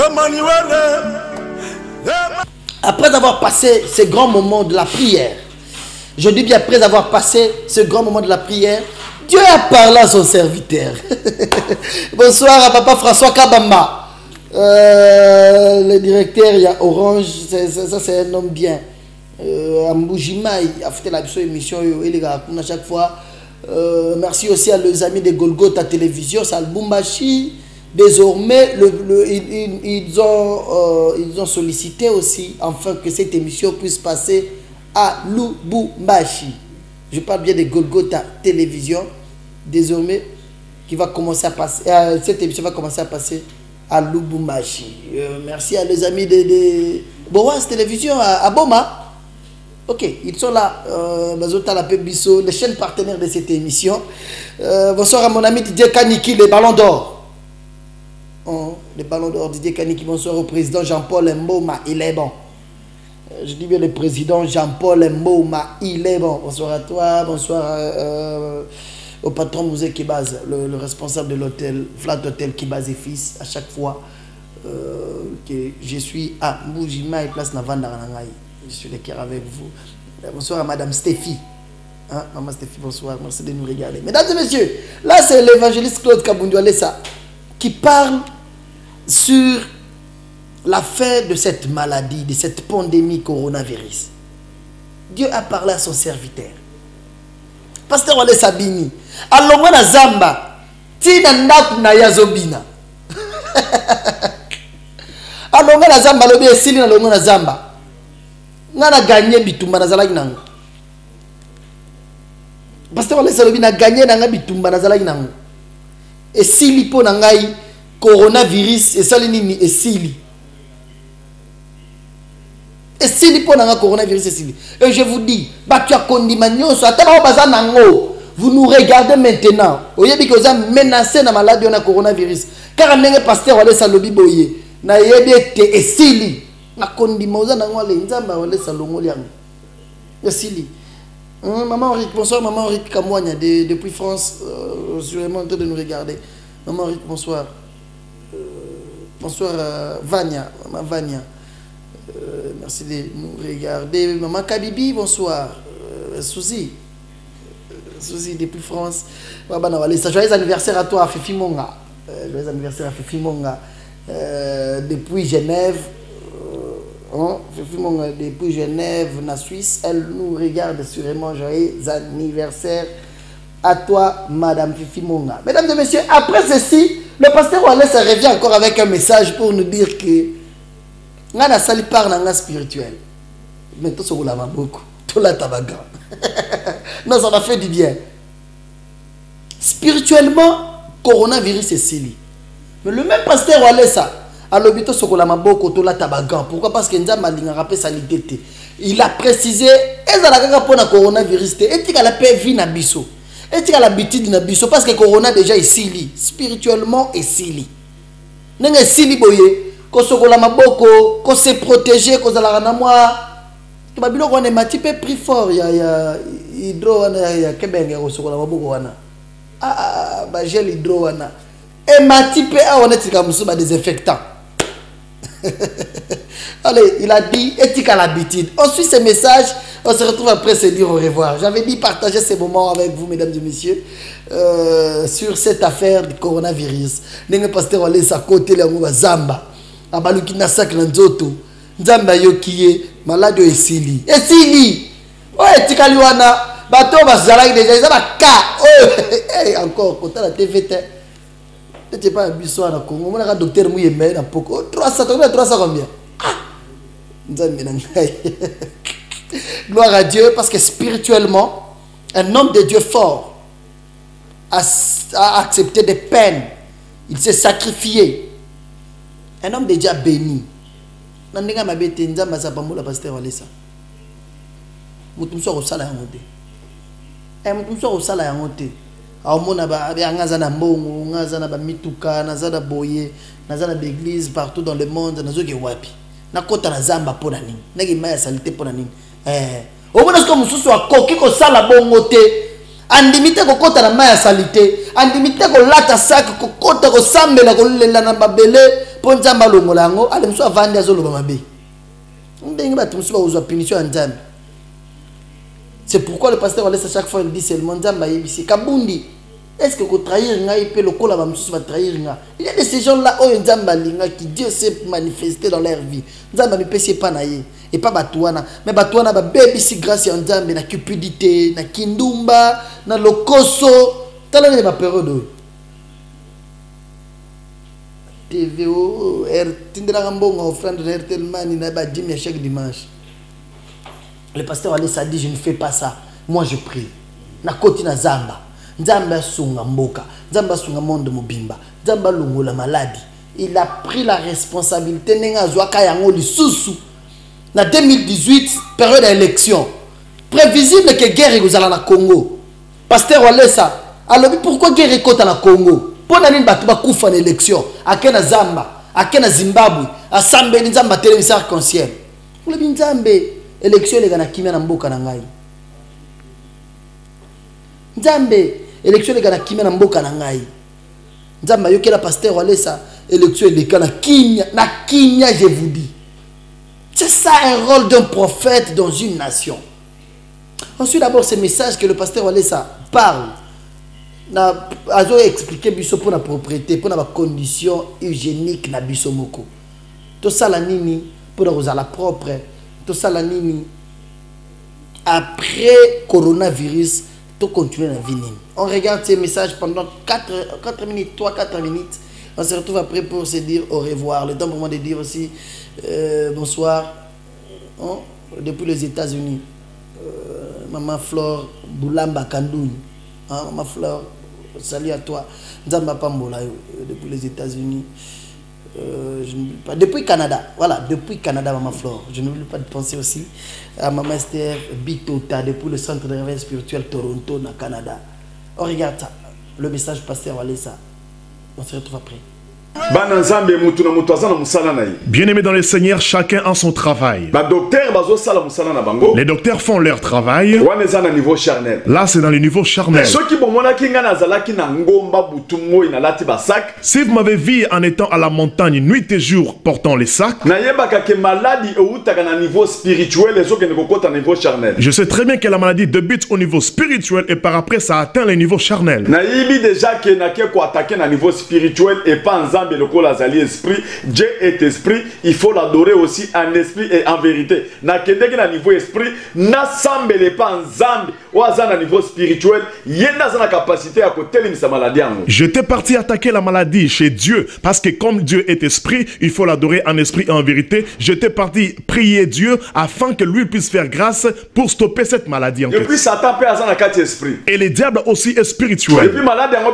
Emmanuel. Après avoir passé ce grand moment de la prière, je dis bien après avoir passé ce grand moment de la prière, Dieu a parlé à son serviteur. Bonsoir à papa François Kabamba. Le directeur, il y a Orange, ça c'est un homme bien. Amboujima, il a fait la émission, il est à chaque fois. Merci aussi à les amis de Golgotha Télévision, Salbumbashi. Désormais, ils ont sollicité aussi, afin que cette émission puisse passer à Lubumbashi. Je parle bien de Golgotha Télévision. Désormais, qui va commencer à passer, cette émission va commencer à passer à Lubumbashi. Merci à les amis de Boas Télévision à Boma. Ok, ils sont là. Les chaînes partenaires de cette émission. Bonsoir à mon ami Didier Kaniki, les ballons d'or. Les ballons d'or, Didier Kaniki. Bonsoir au président Jean-Paul Mboma, il est bon. Je dis bien le président Jean-Paul Mboma, il est bon. Bonsoir à toi, bonsoir au patron Mouzé Kibaz, le responsable de l'hôtel, Flat Hotel Kibaz et Fils, à chaque fois que je suis à Moujima et place Navanda Ranangaï. Je suis le cœur avec vous. Bonsoir à Madame Stéphie. Hein, Maman Stéphie, bonsoir, merci de nous regarder. Mesdames et messieurs, là c'est l'évangéliste Claude Kabundualesa qui parle sur la fin de cette maladie, de cette pandémie coronavirus. Dieu a parlé à son serviteur. Pasteur Wale Sabini, alongo na zamba, tina ndaku na yazobina. Alongo na zamba, lobi esili na alongo na zamba. Ngana gagné bitumba na zalaki nango. Pasteur Wale Sabini na gagné na bitumba na zalaki nango. Esili po na ngai coronavirus esali nini esili. Et si les coronavirus et je vous dis, vous nous regardez maintenant. Vous avez menacé la maladie de coronavirus. Car le pasteur Wale Salobi Boye, na yebete esili. Na kondimoza na ngwale nzamba Wale Salongo liango. Esili. Maman Henrique, bonsoir maman Henrique Kamouania depuis France. Je suis vraiment en train de nous regarder. Maman Henrique, bonsoir. Bonsoir Vania, maman Vania. Merci de nous regarder. Maman Kabibi, bonsoir. Souzi. Souzi depuis France. Joyeux anniversaire à toi, Fifi Monga. Joyeux anniversaire à Fifi Monga. Depuis Genève. Fifi Monga, depuis Genève, la Suisse. Elle nous regarde sûrement. Joyeux anniversaire à toi, Madame Fifi Monga. Mesdames et messieurs, après ceci, le pasteur Wallace revient encore avec un message pour nous dire que ngana sali par nanga spirituel. Mais tout ça vous l'a beaucoup. Tout la tabaga. Non, ça m'a fait du bien. Spirituellement, coronavirus est sili. Mais le même pasteur Wallace à l'hôpital Sokola Maboko tout la tabaga. Pourquoi? Parce que Nzamba linga rappelle sanité. Il a précisé ezalaka pour na coronavirus et tu la paix vie na biso. Et tu as l'habitude na biso parce que corona déjà est sili. Spirituellement est sili. Nenga sili boye. Ko sokola maboko, ko se protéger, ko zala na moi. To ba biloko wana mati pe prix fort ya hydro wana ya kebenge ko sokola maboko wana. Ba gel hydro wana. Et Mati on est comme ça désinfectant. Allez, il a dit éthique à l'habitude. On suit ces messages, on se retrouve après se dire au revoir. J'avais dit partager ces moments avec vous, mesdames et messieurs, sur cette affaire du coronavirus. N'est-ce pas pasteur Wallace à côté de la Zamba, à Balukina Sak Lanzoto, Zamba Yokie, malade Esili. Esili! Oh, éthique à Luana, bateau Bazalak déjà, ils ont la cas. Encore, quand la TVT. Tu n'es pas un bus au Congo, on a un docteur Mouye mais na poko 300 combien? Gloire à Dieu, parce que spirituellement, un homme de Dieu fort a accepté des peines. Il s'est sacrifié. Un homme de Dieu béni. Nandinga mabete nzamba sa pamola pasteur Walesa. Mutumso ko sala yangote. Mutumso ko sala yangote. Aomona ba ngaza na mbongo, ngaza na ba mituka, naza na boye, naza na l'église partout dans le monde, nazo ke wapi. Na kota na zamba pona nini. Na ki maya salite pona nini. Omona sko mususu akoki ko sala bongo te. Andimite ko kota na maya salite, andimite ko lata sak ko kota ko sambela ko lela na babele po nzamba longola ngo, ale musu avandi azoloba mabe. Ndenge ba musu ba uzwa punition nzambe. C'est pourquoi le pasteur Wallace à chaque fois il dit seulement nzamba yebisi kabundi. Est-ce que vous trahir nga et le kola va me trahir nga? Il y a de ces gens-là oh nzamba linga qui Dieu s'est manifesté dans leur vie. Nzamba me pèse pas naie et pas batouana, mais batouana ba baby si grâce à nzamba na cupidité, na kindumba, na lokoso, talane ba période. TVO tindra ngambonga offrande de Airtelman na ba dim chaque dimanche. Le pasteur Wallace a dit je ne fais pas ça. Moi je prie. Na koti na zamba. Nzamba sunga mboka, Nzamba sunga monde mobimba, Nzamba lungo la maladie. Il a pris la responsabilité nenga zwaka yango lisusu. Na 2018, période d'élection. Prévisible que guerre ezala na Congo. Pasteur Wallace, alors pourquoi guerre ekota na Congo? Pona nini batu bakufa na élection? Akena Zamba, akena Zimbabwe, asambe Nzamba télévision arc-en-ciel. Le Nzambe élection les gana kimia na mboka na ngai. Nzambe élection les gars kimia na mboka na ngai. Nzamba yokela pasteur Wallace élection les gars na kimia je vous dis. C'est ça un rôle d'un prophète dans une nation. Ensuite d'abord ce message que le pasteur Wallace parle na azo expliquer biso pour la propriété pour la condition hygiénique na biso moko. To sala nini pour la propre. To sala nini après coronavirus. Tout continuer la vie. On regarde ces messages pendant 4 minutes, 3-4 minutes. On se retrouve après pour se dire au revoir. Le temps pour moi de dire aussi bonsoir. Depuis les États-Unis. Maman Flore Boulamba Kandouni. Maman Flore, salut à toi. Nzamba Pambola depuis les États-Unis. Je n'oublie pas. Depuis Canada, voilà, depuis Canada, Maman Flore. Je n'oublie pas de penser aussi à Maman Esther Bitota, depuis le centre de réveil spirituel Toronto, dans Canada. On regarde ça, le message pasteur Wallace. On se retrouve après. Bien-aimés dans le Seigneur, chacun a son travail. Les docteurs font leur travail. Là, c'est dans le niveau charnel. Si vous m'avez vu en étant à la montagne nuit et jour portant les sacs, je sais très bien que la maladie débute au niveau spirituel et par après ça atteint le niveau charnel. Esprit, Dieu est esprit, il faut l'adorer aussi en esprit et en vérité. Na kende na niveau esprit, na sambele pas en zambi, ou à niveau spirituel, yenda na capacité à côté de maladie. J'étais parti attaquer la maladie chez Dieu parce que comme Dieu est esprit, il faut l'adorer en esprit et en vérité. J'étais parti prier Dieu afin que lui puisse faire grâce pour stopper cette maladie. Et puis Satan peut avoir un esprit. Et le diable aussi est spirituel. Et puis malade en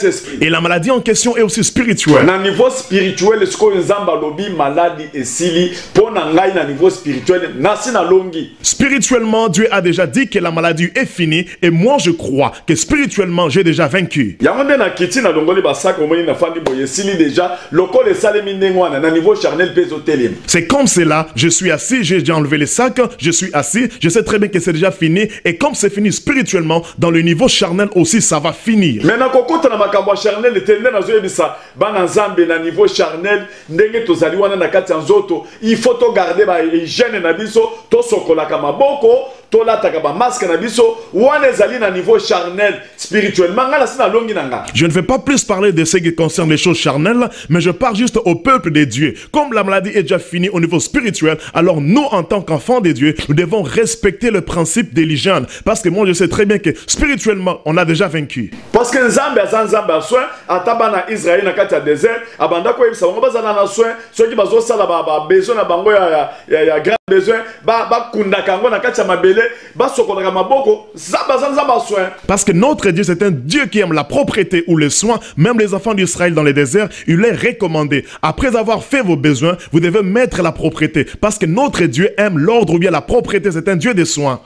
esprit. Et la maladie en question est aussi spirituelle. Na niveau spirituel, est-ce que nzamba lobi maladie et sili pour nangai na niveau spirituel nasi na longi. Spirituellement, Dieu a déjà dit que la maladie est finie et moi je crois que spirituellement j'ai déjà vaincu. Yangonde na kiti na longoli basaka omoni na fandi boye sili déjà lokole salemi ndengwana na niveau charnel peso telim. C'est comme cela, je suis assis, j'ai déjà enlevé les sacs, je suis assis, je sais très bien que c'est déjà fini et comme c'est fini spirituellement, dans le niveau charnel aussi ça va finir. Mais na kokota na makambo charnel etende na zoyebisa bana nzambe na niveau charnel ndenge tozali wana na kati ya nzoto, il faut to garder ba hygiène na biso to sokolaka maboko to lataka ba masque na biso wana ezali na niveau charnel spirituellement ngala sina longi nanga. Je ne vais pas plus parler de ce qui concerne les choses charnelles, mais je parle juste au peuple de Dieu. Comme la maladie est déjà finie au niveau spirituel, alors nous en tant qu'enfants de Dieu, nous devons respecter le principe de l'hygiène parce que moi je sais très bien que spirituellement on a déjà vaincu. Parce que nzambe azanzambe a soin ataba na Israël na kati ya désert abanda ko yebisa bango bazana na soin soki bazo sala ba besoin na bango ya grand besoin ba kunda kango na kati ya mabele ba sokolaka maboko zamba soin. Parce que notre Dieu c'est un Dieu qui aime la propreté ou les soins. Même les enfants d'Israël dans les déserts, il les recommandait. Après avoir fait vos besoins, vous devez mettre la propreté parce que notre Dieu aime l'ordre ou bien la propreté, c'est un Dieu des soins.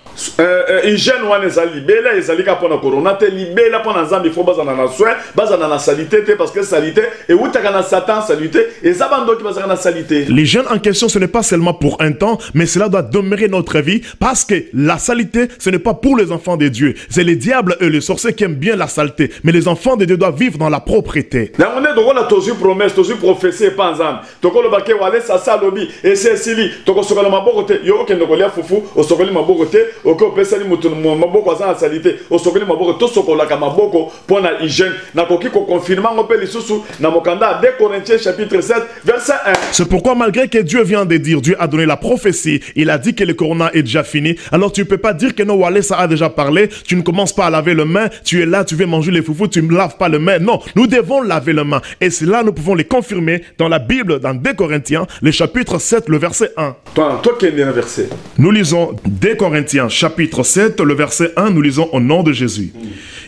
Hygiène wana ezali bela ezali ka pona corona te libela pona nzambe il faut bazana na soin bazana na salité te parce que salité et utaka na satan salité et zabando ki bazana na salité. L'hygiène en question ce n'est pas seulement pour un temps mais cela doit demeurer notre vie parce que la salité ce n'est pas pour les enfants de Dieu, c'est les diables et les sorciers qui aiment bien la saleté, mais les enfants de Dieu doivent vivre dans la propreté. Na on est donc la tozu promesse tozu prophétie pas nzambe toko lo baké wale sa salobi et c'est sili toko sokola maboko te yo okende ko lia fufu o sokoli maboko te oko pesali mutu maboko za salité o sokoli maboko to sokola ka maboko pona hygiène na koki ko confirmer ngo pe lisusu na mokanda 2 Corinthiens chapitre 7 verset 1. C'est pourquoi malgré que Dieu vient de dire, Dieu a donné la prophétie, il a dit que le corona est déjà fini, alors tu ne peux pas dire que non, Walé ça a déjà parlé, tu ne commences pas à laver les mains, tu es là, tu veux manger les foufous, tu ne laves pas les mains. Non, nous devons laver les mains. Et cela, nous pouvons les confirmer dans la Bible, dans 2 Corinthiens, le chapitre 7, le verset 1. Toi qui es un verset. Nous lisons 2 Corinthiens, chapitre 7, le verset 1, nous lisons au nom de Jésus.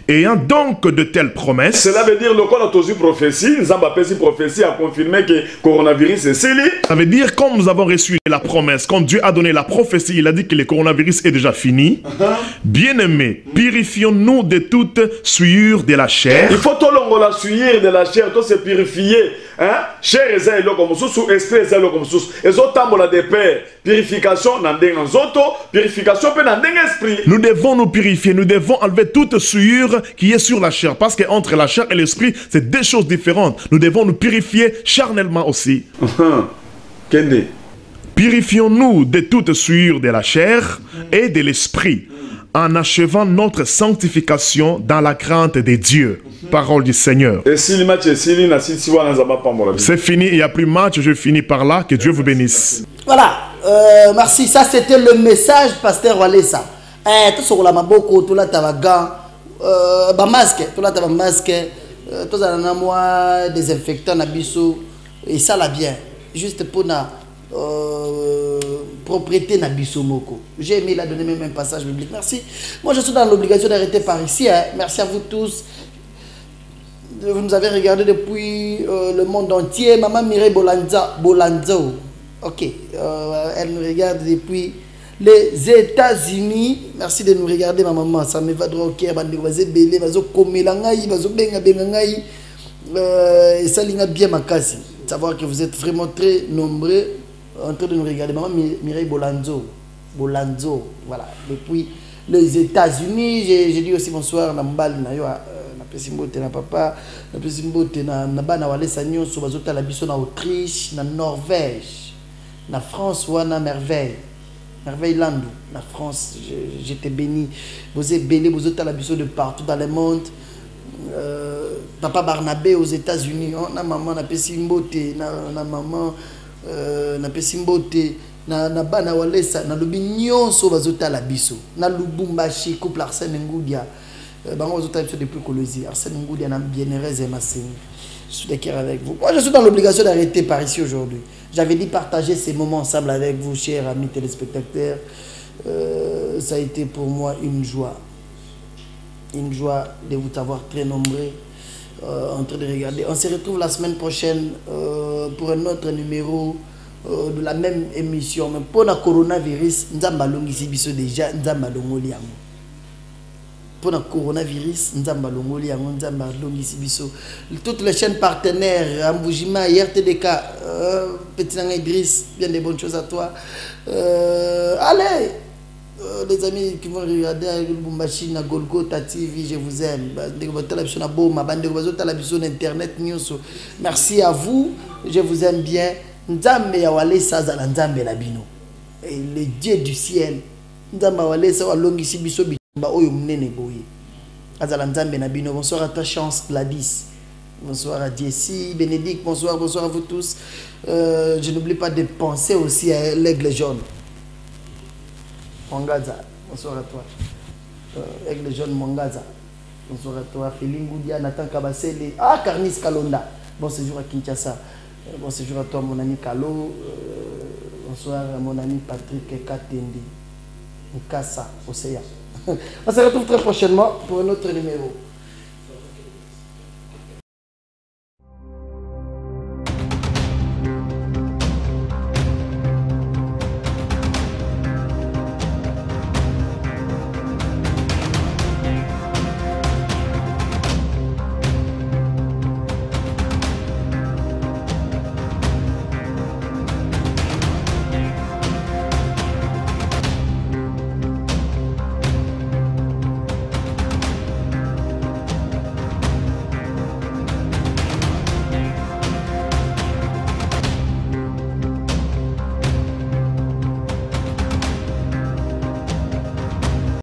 Ayant donc de telles promesses. Cela veut dire le qu'on a tous prophétie, nous avons pas prophétie à confirmer que le coronavirus est scellé. Ça veut dire comme nous avons reçu la promesse, comme Dieu a donné la prophétie, il a dit que le coronavirus est déjà fini. Bien-aimés, purifions-nous de toute souillure de la chair. Il faut tout la souillure de la chair, tout se purifier. Hein? Chair est là comme sous, esprit est là comme sous. Et autres tambola de paix, purification dans des purification peut dans des esprits. Nous devons nous purifier, nous devons enlever toute souillure qui est sur la chair, parce que entre la chair et l'esprit, c'est deux choses différentes. Nous devons nous purifier charnellement aussi. Purifions-nous de toute souillure de la chair et de l'esprit, en achevant notre sanctification dans la crainte de Dieu. Parole du Seigneur. C'est fini, il n'y a plus match, je finis par là. Que Dieu vous bénisse. Voilà, merci. Ça c'était le message, Pasteur Walesa. Tout sur la maboko, tout là, tu as un masque, tout là, tu as un masque, tout ça, moi, désinfectant, et ça là bien. Juste pour la propriété Nabiso Moko. J'ai aimé la donner même un passage biblique. Merci. Moi, je suis dans l'obligation d'arrêter par ici. Hein. Merci à vous tous. Vous nous avez regardé depuis le monde entier. Maman Mireille Bolanzo. Ok. Elle nous regarde depuis les États-Unis. Merci de nous regarder, ma maman. Ça me va droit au cœur. Et ça l'ina bien ma casse. Savoir que vous êtes vraiment très nombreux en train de nous regarder. Maman Mireille Bolanzo. Voilà. Depuis les États-Unis, j'ai dit aussi bonsoir. Nambal Simbote na papa, na Simbote na bana wale sanyo so bazota la biso na Autriche, na Norvège, na France wana merveille land, na France j'étais béni. Vous êtes béni, vous êtes la biso de partout dans le monde. Papa Barnabé aux États-Unis, na maman na Simbote na maman na Simbote na bana wale sa na lobinyon so bazota la biso, na Lubumbashi couple Arsène Ngoudia. Depuis Colosie, Arsène Ngoudi, un bien-aimé et ma sœur. Je suis d'accord avec vous. Moi, je suis dans l'obligation d'arrêter par ici aujourd'hui. J'avais dit partager ces moments ensemble avec vous, chers amis téléspectateurs. Ça a été pour moi une joie. Une joie de vous avoir très nombreux. en train de regarder. On se retrouve la semaine prochaine pour un autre numéro de la même émission. Mais pour le coronavirus, nous avons déjà pour le coronavirus, nous avons toutes les chaînes partenaires, Amboujima, RTDK, Petit Nanga Idriss, bien des bonnes choses à toi. Allez, les amis qui vont regarder machine à Golgotha TV, je vous aime. Internet news. Merci à vous, je vous aime bien. Nzambe ya wale saza na nzambe na bino. Et le Dieu du ciel, nzambe wale sa walongisi biso ba oyo munene boye. Azala nzambe na bino. Bonsoir à ta chance Gladys. Bonsoir à Jessie, Bénédicte, bonsoir à vous tous. Je n'oublie pas de penser aussi à l'aigle jaune. Mongaza, bonsoir à toi. Aigle jaune Mongaza. Bonsoir à toi. Félingoudia, Nathan Kabasele. Ah, Carnis Kalonda. Bon séjour à Kinshasa. Bon séjour à toi mon ami Kalo. Bonsoir à mon ami Patrick Katendi. Nkassa, Océan. On se retrouve très prochainement pour un autre numéro.